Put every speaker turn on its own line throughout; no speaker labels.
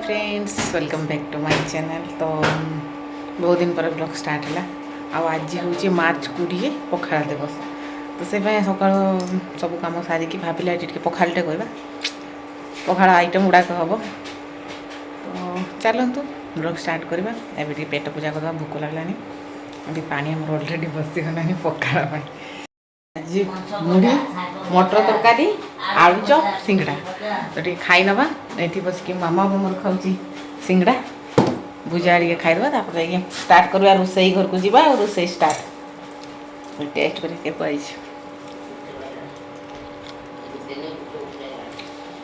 Friends welcome back to my channel. तो बहुत दिन पर ब्लॉग स्टार्ट है आज हूँ मार्च 20 पखाड़ दिवस। तो से सका सब कम सारिकी भाविले पखाड़े कहवा पखाड़ आइटम गुड़ाक हम। तो चलतु ब्लॉग स्टार्ट करवा। एवं पेट पूजा करवा भोक लगलानी अभी पानी आम अलरेडी बसीगलानी पखाड़ आज मुढ़ी मटर तरकारी आलू चप सिंगड़ा तो खाई नवा ये बस कि मामा मोर खाऊँ सिंगड़ा भुजा टे खाईदे स्टार्ट करवा रोसई घर को जीवा और रोसई स्टार्ट टेस्ट करके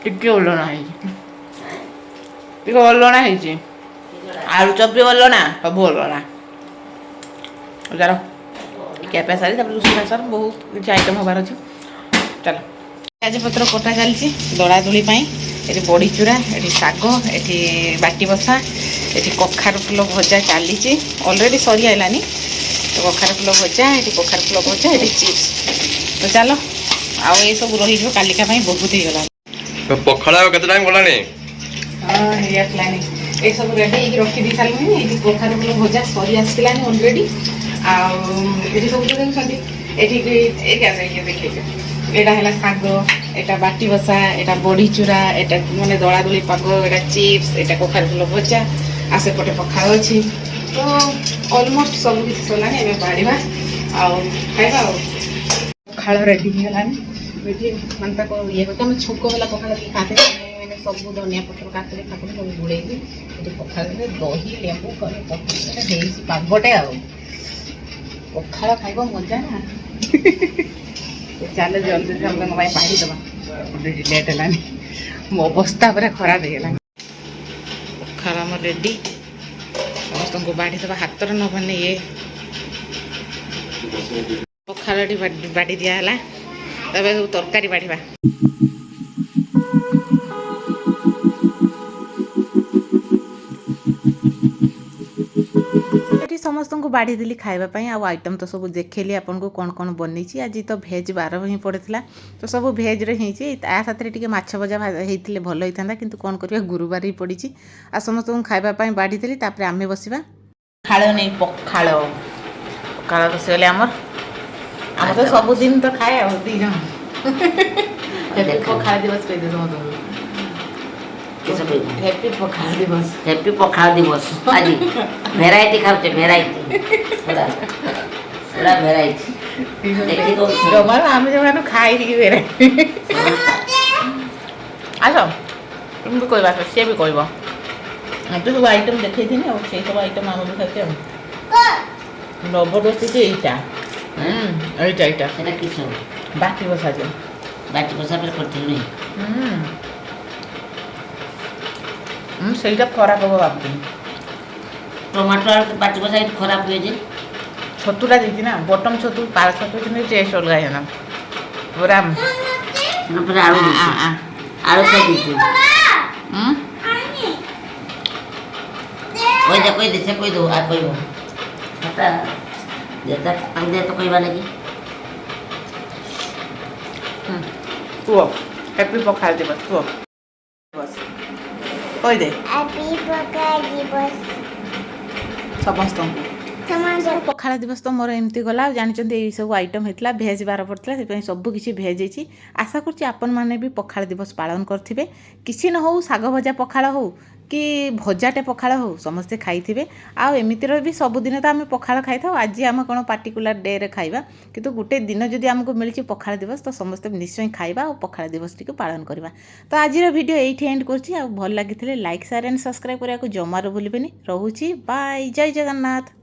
टिके ओलना टिके ओलना आलू चप भी ओलना सब ओलना चलो क्या सारी रोषेई सर बहुत किसी आइटम हबार अच्छे। चलो प्याज पत्र कटा चलती दला दुली ये बड़ी चूरा ये शाग ये बाटी बसा ये कखार फुल भजा चली अलरेडी सरी आइलानी। तो कखार फुल भजा ये कखार फुल भजा ये चिप्स। तो चलो आउ ये सब रही कालिका बहुत ही गला
पखाड़ा केते टाइम गलानी
ये सब रेडी रखी दी सारे ये कखार फुल भजा सरी आसलानी अलरेडी आउ सब देखिए एटा है शाग एटा बाटी बसा एटा बड़ी चूरा एटा माने दला दली पाग एटा चिप्स एटा कखार फुल भजा आसे पटे पखाड़ अच्छी। तो ऑलमोस्ट सब किसी सरलानी एवं बाढ़ा खाइबा पखाड़ रेडी होगलानी मानता ये आम छुक वाला पखाड़ खाते सब धनिया पत्र काटे खाते सब गुड़े पखाड़ दही लेंबू पागटे आ पखाड़ खाइब मजा ना। चल जल्दी से हम बाढ़ी दबा लेट है मो अवस्था पूरा खराब हो पखाड़ आम रेडी समस्त को बाढ़ी दबा हाथ न बने ये पखाड़ बाढ़ी दिहला तब सब तरकारी बाढ़ा समस्त को बाढ़ी देली खावाई आउ आइटम तो सब देखली आपन को कौन कौन बनी आज तो भेज बार ही पड़ता तो सब भेज रही साथ माछ भजा होते भल होता कि कौन करवा गुरुवार ही पड़ी आ समस्त को खावाई बाढ़ी देली आम बसवा पखाड़ नहीं पखाड़ पखाड़ बसगले आम तो सबुदिन तो खाए दी पखाड़ दिवस कह दे समस्त हैप्पी पखाड़ दिवस।
हैप्पी पखाड़ दिवस आज भेराइटी खाऊचे भेराइटी पूरा पूरा भेराइटी देखि तो
रोमान हम जो खाई दी भेराइटी आसो तुम भी कोई बात से भी कहब तो सब आइटम देखी थी ना से सब आइटम आम भी खाते जबरदस्ती यहीटा यहीटा यहीटा
सेटा किस
बाटी बसा जो
बाटी बसा पर करथिल नहीं
ସେଇଟା ଖରାପ ହେବ ଭାବୁଥିଲି
ଟମାଟୋ ବାଟି ବସା ଖରାପ ହୁଏ ଯେ
ଛତୁଟା ଦେଇଛି ନା ବଟମ ଛତୁ ପାଳ ଛତୁ କିନ୍ତୁ ଟେଷ୍ଟ ଅଲଗା ହେଇଗଲା ପୁରା
ପୁରା ଆଳୁ ଆଳୁ ଖାଇ ଦେଇଛୁ କହିଦେ ସେ କହିଦେବୁ ଆଉ କହିବ ସେଟା ଯେଟା କହିଦେ ତ କହିବା ଲାଗି
କୁହ हैप्पी पखाड़ दिवस कुह कही दे समस्त पखाड़ दिवस तो मोर एमती गला जानते यही सब आइटम होता भेज बार पड़ता से सब किसी भेज होती आशा कर आपण मैंने भी पखाड़ दिवस पालन करेंगे किसी न हो साग भजा पखाड़ हो कि भजाटे पखाड़ हो समस्ते खाई आमतीर भी सबुदिन तो आम पखाड़ खाई था आज आम कौन पार्टिकुलर डे रे खाइबा किंतु गोटे दिन जदि आमको मिली पखाड़ दिवस तो समस्ते निश्चय खाइबा और पखाड़ दिवस टी पालन करवा। तो आज वीडियो ये एंड कर भल लगी लाइक शेयर एंड सब्सक्राइब करने को जमार भूलें। रोची बाय जय जगन्नाथ।